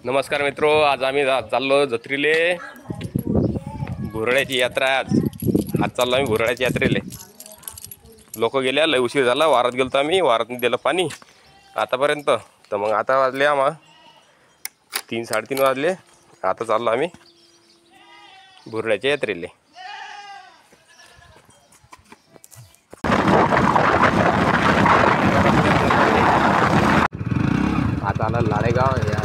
नमस्कार मित्रो, आज आम्ही चाललो जत्रीले. घोरड्याची यात्रा आहे आज चाललो आम्ही घोरड्याची यात्रेले. लोक गेल्या, लय उशीर झाला. वारात गेलतो आम्ही, वारात दिलं पाणी आतापर्यंत. तर मग आता वाजले आम्हा 3-3:30 वाजले. आता चाललो आम्ही घोरड्याच्या यात्रेले. आता आला लाडेगाव. या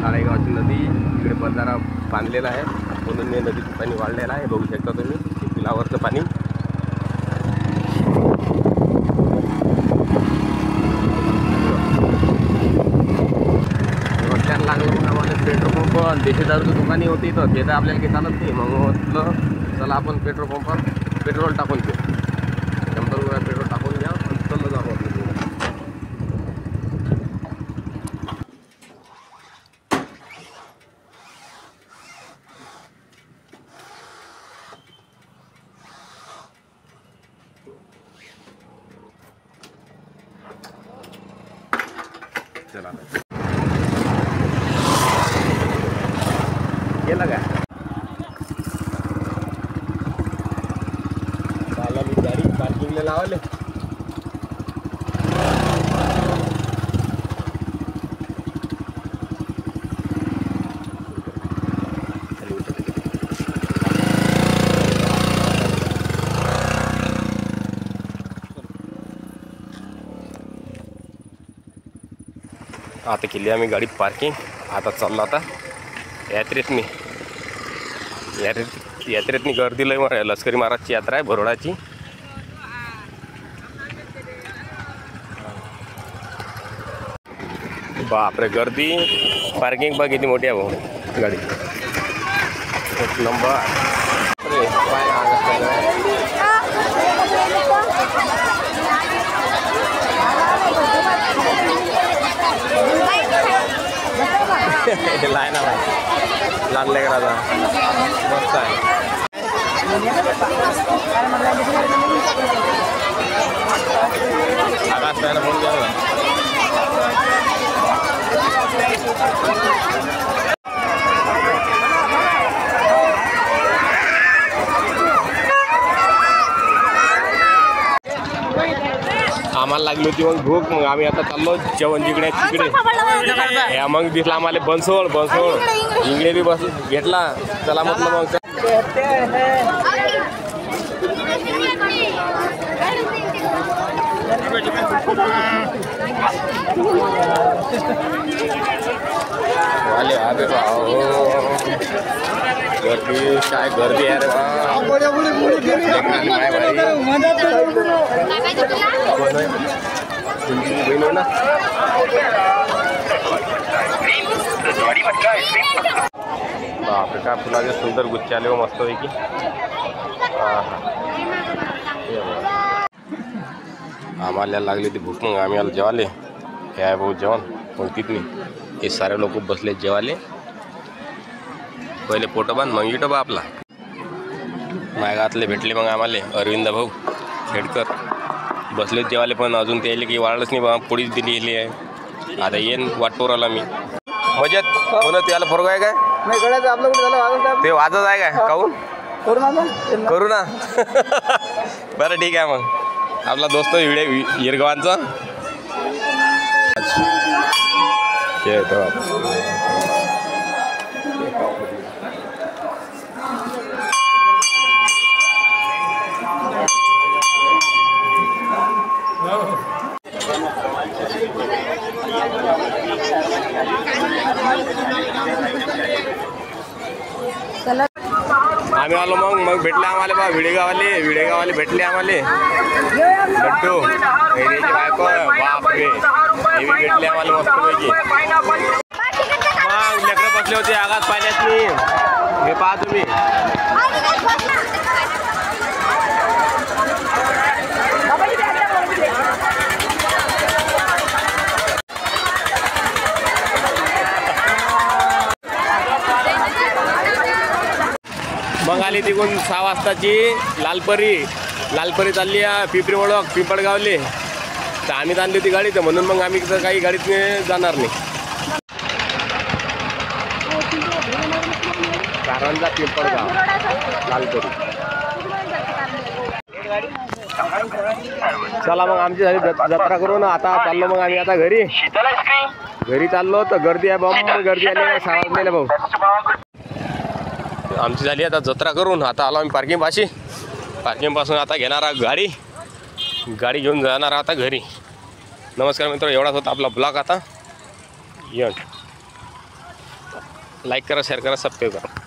लाडेगावची नदी इकडे बंधारा बांधलेला आहे, म्हणून नदीचं पाणी वाढलेलं आहे. बघू शकता तुम्ही पुलावरचं पाणी. रस्त्याला लागलं मग आम्हाला पेट्रोल पंप देशी दारूची दुकानी होती, तर ते तर आपल्याला काही चालत नाही. मग म्हटलं चला आपण पेट्रोल पंपावर पेट्रोल टाकून घेऊ. 100 रुपये पेट्रोल टाकून घ्या आणि चाललं जाऊ आपलं. चला केलं काय चालला मी गाडी पार्किंगला लावले. आता केली आम्ही गाडी पार्किंग. आता चाललो आता यात्रेतनी. यात्रेतनी गर्दी लय. लष्करी महाराजची यात्रा आहे भरोडाची. बापरे गर्दी. पार्किंग बघ किती मोठी आहे भाऊ गाडी. एक नंबर. अरे पाय लाय ना लहान लेकराचा मस्त आहे. आकाश पायना फोन केला. आम्हाला लागली होती मग भूक. मग आम्ही आता चाललो जेवण जिकडे तिकडे. या मग दिसला आम्हाला बनसोड इंगळे बी बस घेतला. चला म्हटलं मग आले. अरे गर्दी काय गर्दी आहे रे. बापरे काय फुलाचे सुंदर गुच्छे आले हो मस्तपैकी. आम्हाला लागली ती भूक. मग आम्ही आलो जेवाले. हे आहे भाऊ जेवण पंक्तीत नाही. हे सारे लोक बसले जेवाले. पहिले पोटो बांध मग इटो बा आपला. मायगातले भेटले मग आम्हाला अरविंद भाऊ खेडकर. बसले जेवाले, पण अजून ते यायले की वाढलंच नाही बा. पोळीच दिली आहे. आता येईन वाटपोर आला मी मजेत. कोण त्याला फरक आहे काय ते वाजत आहे काय काहून करू ना. बरं ठीक आहे. मग आपला दोस्त हिरगावांचा आम्ही आलो. मग भेटले आम्हाला बा विडेगावाले भेटले आम्हाला. लड्डू हेरीची बायको बापरे हे बी भेटले आम्हाला मस्तपैकी. मग लेकरं बसले होते आगात पाण्यात. मी हे पहा तुम्ही. मग आली तिकडून 6 वाजताची लालपरी लालपरी चालली आहे पिंपरी ओळख पिंपळगावले. तर आम्ही आणली होती गाडी, तर म्हणून मग आम्ही तर काही गाडीत जाणार नाही. कारंजा पिंपळगाव लालपरी. चला मग आमची झाली जत्रा करून आता चाललो मग आम्ही आता घरी चाललो. तर गर्दी आहे भाऊ, गर्दी आली आहे 6 वाजलेल्या भाऊ. आमची झाली आता जत्रा करून आता आलो आम्ही पार्किंगपाशी. पार्किंगपासून आता घेणार गाडी घेऊन जाणार आता घरी. नमस्कार मित्र, एवढाच होता आपला ब्लॉग. आता लाईक करा, शेअर करा, सबस्क्राईब करा.